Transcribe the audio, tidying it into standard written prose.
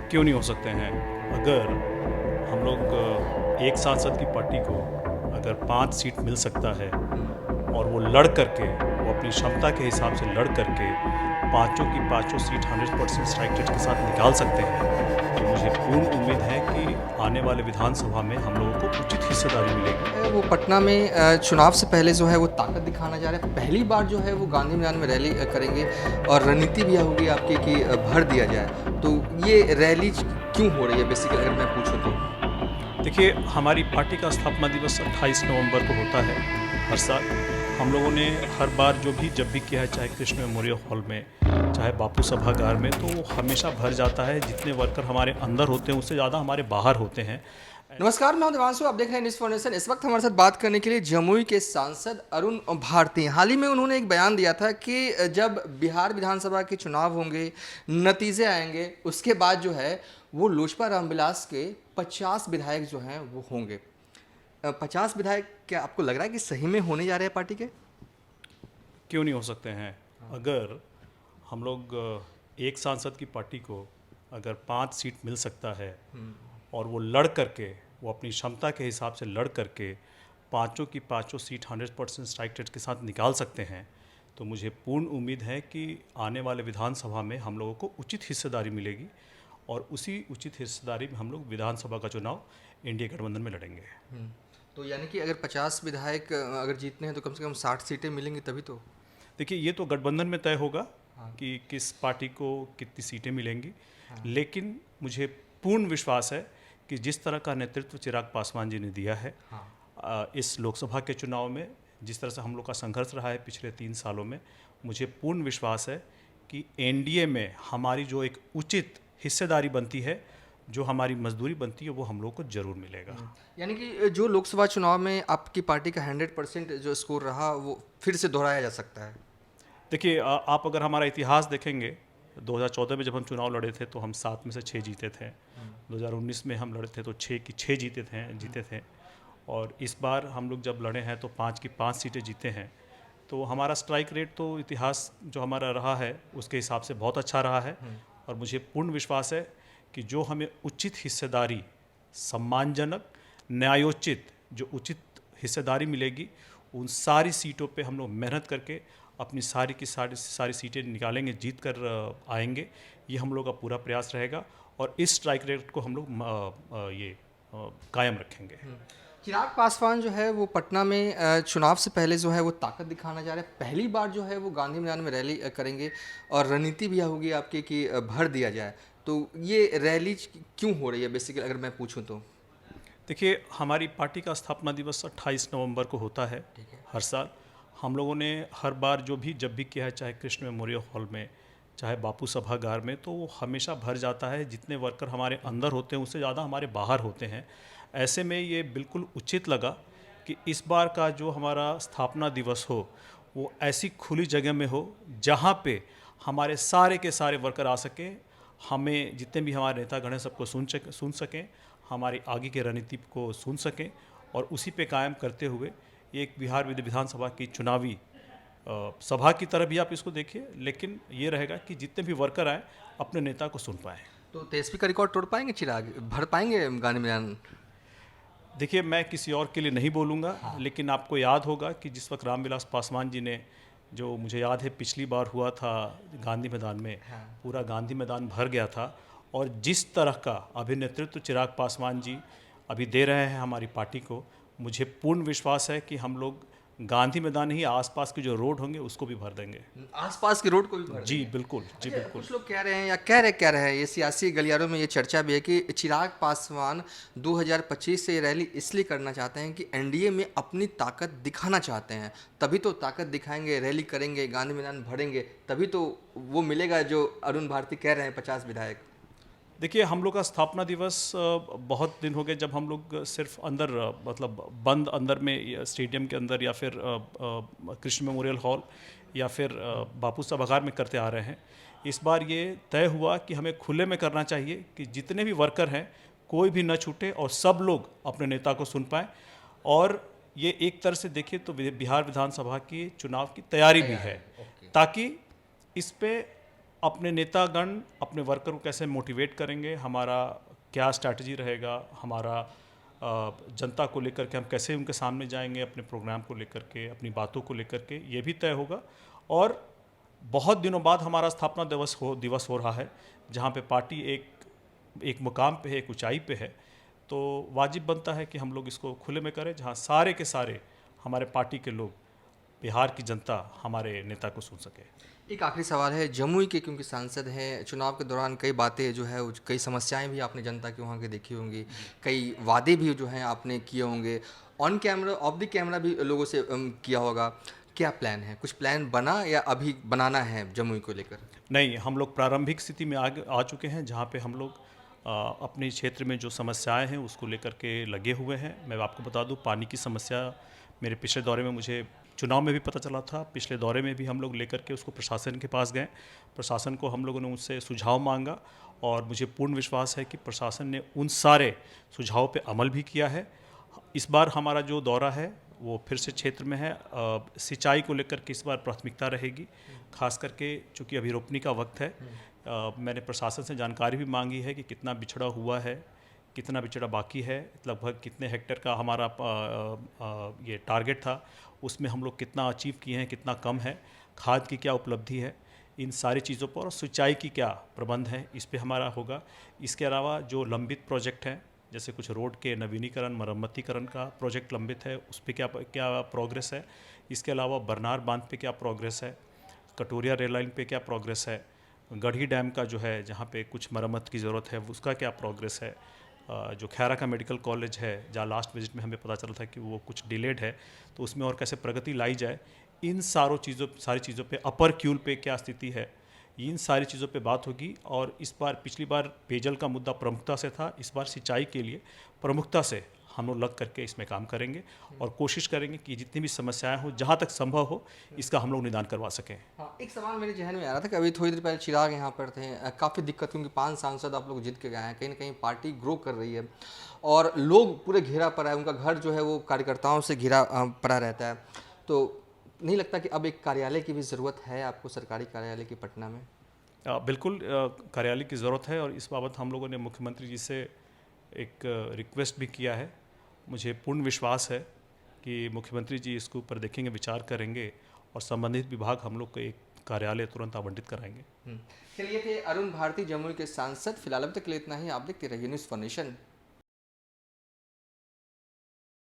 क्यों नहीं हो सकते हैं? अगर हम लोग एक सांसद की पार्टी को अगर 5 सीट मिल सकता है और वो लड़ करके वो अपनी क्षमता के हिसाब से लड़ करके पाँचों की पाँचों सीट 100% स्ट्राइक रेट के साथ निकाल सकते हैं, तो मुझे पूर्ण उम्मीद है कि आने वाले विधानसभा में हम लोगों को उचित हिस्सेदारी मिलेगी। वो पटना में चुनाव से पहले जो है वो ताकत दिखाना चाह रहे हैं। पहली बार जो है वो गांधी मैदान में रैली करेंगे और रणनीति भी होगी आपकी कि भर दिया जाए। तो ये रैली क्यों हो रही है बेसिकली अगर मैं पूछूं तो? देखिए, हमारी पार्टी का स्थापना दिवस 28 नवंबर को होता है हर साल। हम लोगों ने हर बार जब भी किया है, चाहे कृष्ण मेमोरियल हॉल में, चाहे बापू सभागार में, तो वो हमेशा भर जाता है। जितने वर्कर हमारे अंदर होते हैं उससे ज़्यादा हमारे बाहर होते हैं। नमस्कार, मैं हूं देवांशु, आप देख रहे हैं न्यूज़ फाउंडेशन। इस वक्त हमारे साथ बात करने के लिए जमुई के सांसद अरुण भारती। हाल ही में उन्होंने एक बयान दिया था कि जब बिहार विधानसभा के चुनाव होंगे, नतीजे आएंगे, उसके बाद जो है वो लोजपा रामविलास के 50 विधायक जो हैं वो होंगे। 50 विधायक क्या आपको लग रहा है कि सही में होने जा रहे हैं पार्टी के? क्यों नहीं हो सकते हैं? अगर हम लोग एक सांसद की पार्टी को अगर 5 सीट मिल सकता है और वो लड़ करके वो अपनी क्षमता के हिसाब से लड़ करके पाँचों की पाँचों सीट 100% स्ट्राइक रेट के साथ निकाल सकते हैं, तो मुझे पूर्ण उम्मीद है कि आने वाले विधानसभा में हम लोगों को उचित हिस्सेदारी मिलेगी और उसी उचित हिस्सेदारी में हम लोग विधानसभा का चुनाव इंडिया गठबंधन में लड़ेंगे। तो यानी कि अगर 50 विधायक अगर जीतने हैं तो कम से कम 60 सीटें मिलेंगी तभी तो। देखिए, ये तो गठबंधन में तय होगा कि किस पार्टी को कितनी सीटें मिलेंगी, लेकिन मुझे पूर्ण विश्वास है कि जिस तरह का नेतृत्व चिराग पासवान जी ने दिया है इस लोकसभा के चुनाव में, जिस तरह से हम लोग का संघर्ष रहा है पिछले 3 सालों में, मुझे पूर्ण विश्वास है कि एनडीए में हमारी जो एक उचित हिस्सेदारी बनती है, जो हमारी मजदूरी बनती है, वो हम लोग को जरूर मिलेगा। यानी कि जो लोकसभा चुनाव में आपकी पार्टी का 100% जो स्कोर रहा वो फिर से दोहराया जा सकता है। देखिए, आप अगर हमारा इतिहास देखेंगे, 2014 में जब हम चुनाव लड़े थे तो हम 7 में से 6 जीते थे। 2019 में हम लड़े थे तो 6 की 6 जीते थे। और इस बार हम लोग जब लड़े हैं तो 5 की 5 सीटें जीते हैं। तो हमारा स्ट्राइक रेट तो इतिहास जो हमारा रहा है उसके हिसाब से बहुत अच्छा रहा है। और मुझे पूर्ण विश्वास है कि जो हमें उचित हिस्सेदारी, सम्मानजनक, न्यायोचित जो उचित हिस्सेदारी मिलेगी, उन सारी सीटों पे हम लोग मेहनत करके अपनी सारी की सारी सीटें निकालेंगे, जीत कर आएंगे। ये हम लोग का पूरा प्रयास रहेगा और इस स्ट्राइक रेट को हम लोग कायम रखेंगे। चिराग पासवान जो है वो पटना में चुनाव से पहले जो है वो ताकत दिखाना चाह रहे हैं। पहली बार जो है वो गांधी मैदान में रैली करेंगे और रणनीति भी होगी आपकी कि भर दिया जाए। तो ये रैली क्यों हो रही है बेसिकली अगर मैं पूछूं तो? देखिए, हमारी पार्टी का स्थापना दिवस 28 नवंबर को होता है हर साल। हम लोगों ने हर बार जब भी किया है, चाहे कृष्ण मेमोरियल हॉल में, चाहे बापू सभागार में, तो वो हमेशा भर जाता है। जितने वर्कर हमारे अंदर होते हैं उससे ज़्यादा हमारे बाहर होते हैं। ऐसे में ये बिल्कुल उचित लगा कि इस बार का जो हमारा स्थापना दिवस हो वो ऐसी खुली जगह में हो जहाँ पे हमारे सारे के सारे वर्कर आ सकें, हमें जितने भी हमारे नेतागण हैं सबको सुन सकें, हमारी आगे की रणनीति को सुन सकें और उसी पे कायम करते हुए ये एक बिहार विधानसभा की चुनावी सभा की तरह भी आप इसको देखिए, लेकिन ये रहेगा कि जितने भी वर्कर आए अपने नेता को सुन पाएँ। तो तेजस्वी का रिकॉर्ड तोड़ पाएंगे चिराग? भर पाएंगे गांधी मैदान? देखिए, मैं किसी और के लिए नहीं बोलूँगा, लेकिन आपको याद होगा कि जिस वक्त रामविलास पासवान जी ने, जो मुझे याद है पिछली बार हुआ था गांधी मैदान में, पूरा गांधी मैदान भर गया था। और जिस तरह का अभी नेतृत्व चिराग पासवान जी अभी दे रहे हैं हमारी पार्टी को, मुझे पूर्ण विश्वास है कि हम लोग गांधी मैदान ही आसपास के जो रोड होंगे उसको भी भर देंगे। आसपास के रोड को भी भर जी देंगे? बिल्कुल, जी अच्छा, बिल्कुल। कुछ लोग कह रहे हैं या कह रहे हैं, ये सियासी गलियारों में ये चर्चा भी है कि चिराग पासवान 2025 से ये रैली इसलिए करना चाहते हैं कि एनडीए में अपनी ताकत दिखाना चाहते हैं। तभी तो ताकत दिखाएंगे, रैली करेंगे, गांधी मैदान भरेंगे, तभी तो वो मिलेगा जो अरुण भारती कह रहे हैं 50 विधायक। देखिए, हम लोग का स्थापना दिवस बहुत दिन हो गए जब हम लोग सिर्फ अंदर मतलब बंद अंदर में स्टेडियम के अंदर या फिर कृष्ण मेमोरियल हॉल या फिर बापू सभागार में करते आ रहे हैं। इस बार ये तय हुआ कि हमें खुले में करना चाहिए कि जितने भी वर्कर हैं कोई भी न छूटे और सब लोग अपने नेता को सुन पाएँ। और ये एक तरह से देखिए तो बिहार विधानसभा की चुनाव की तैयारी भी है, ताकि इस पे अपने नेतागण अपने वर्कर को कैसे मोटिवेट करेंगे, हमारा क्या स्ट्रैटेजी रहेगा, हमारा जनता को लेकर के हम कैसे उनके सामने जाएंगे, अपने प्रोग्राम को लेकर के, अपनी बातों को लेकर के, ये भी तय होगा। और बहुत दिनों बाद हमारा स्थापना दिवस हो रहा है, जहाँ पे पार्टी एक मुकाम पे है, एक ऊंचाई पे है, तो वाजिब बनता है कि हम लोग इसको खुले में करें, जहाँ सारे के सारे हमारे पार्टी के लोग, बिहार की जनता हमारे नेता को सुन सके। एक आखिरी सवाल है, जमुई के क्योंकि सांसद हैं, चुनाव के दौरान कई बातें जो है कई समस्याएं भी आपने जनता की वहाँ के देखी होंगी, कई वादे भी जो हैं आपने किए होंगे, on camera off the camera भी लोगों से किया होगा। क्या प्लान है, कुछ प्लान बना या अभी बनाना है जमुई को लेकर? नहीं, हम लोग प्रारंभिक स्थिति में आ चुके हैं, जहाँ पे हम लोग अपने क्षेत्र में जो समस्याएं हैं उसको लेकर के लगे हुए हैं। मैं आपको बता दूं, पानी की समस्या मेरे पिछले दौरे में, मुझे चुनाव में भी पता चला था, पिछले दौरे में भी हम लोग लेकर के उसको प्रशासन के पास गए। प्रशासन को हम लोगों ने उससे सुझाव मांगा और मुझे पूर्ण विश्वास है कि प्रशासन ने उन सारे सुझावों पे अमल भी किया है। इस बार हमारा जो दौरा है वो फिर से क्षेत्र में है। सिंचाई को लेकर के इस बार प्राथमिकता रहेगी, खास करके चूँकि अभी रोपनी का वक्त है। मैंने प्रशासन से जानकारी भी मांगी है कि कितना बिछड़ा हुआ है, कितना बिछड़ा बाकी है, लगभग कितने हेक्टेयर का हमारा ये टारगेट था, उसमें हम लोग कितना अचीव किए हैं, कितना कम है, खाद की क्या उपलब्धि है, इन सारी चीज़ों पर, और सिंचाई की क्या प्रबंध है, इस पे हमारा होगा। इसके अलावा जो लंबित प्रोजेक्ट हैं, जैसे कुछ रोड के नवीनीकरण, मरम्मतीकरण का प्रोजेक्ट लंबित है, उस पर क्या क्या प्रोग्रेस है। इसके अलावा बरनार बांध पे क्या प्रोग्रेस है, कटोरिया रेल लाइन पे क्या प्रोग्रेस है, गढ़ी डैम का जो है जहाँ पे कुछ मरम्मत की ज़रूरत है उसका क्या प्रोग्रेस है, जो खैरा का मेडिकल कॉलेज है जहाँ लास्ट विजिट में हमें पता चला था कि वो कुछ डिलेड है, तो उसमें और कैसे प्रगति लाई जाए, इन सारी चीज़ों पे, अपर क्यूल पे क्या स्थिति है, इन सारी चीज़ों पे बात होगी। और इस बार, पिछली बार पेयजल का मुद्दा प्रमुखता से था, इस बार सिंचाई के लिए प्रमुखता से हम लोग लग करके इसमें काम करेंगे और कोशिश करेंगे कि जितनी भी समस्याएं हो, जहाँ तक संभव हो, इसका हम लोग निदान करवा सकें। हाँ, एक सवाल मेरे जहन में आ रहा था कि अभी थोड़ी देर पहले चिराग यहाँ पर थे, काफ़ी दिक्कत, क्योंकि 5 सांसद आप लोग जीत के गए हैं, कहीं ना कहीं पार्टी ग्रो कर रही है और लोग पूरे घेरा पड़ा है, उनका घर जो है वो कार्यकर्ताओं से घिरा पड़ा रहता है, तो नहीं लगता कि अब एक कार्यालय की भी ज़रूरत है आपको, सरकारी कार्यालय की पटना में? बिल्कुल कार्यालय की ज़रूरत है और इस बाबत हम लोगों ने मुख्यमंत्री जी से एक रिक्वेस्ट भी किया है। मुझे पूर्ण विश्वास है कि मुख्यमंत्री जी इसके ऊपर देखेंगे, विचार करेंगे और संबंधित विभाग हम लोग को एक कार्यालय तुरंत आवंटित कराएंगे। चलिए, थे अरुण भारती, जमुई के सांसद। फिलहाल अब तक के लिए इतना ही। आप देखते रहिए न्यूज़ फॉर नेशन।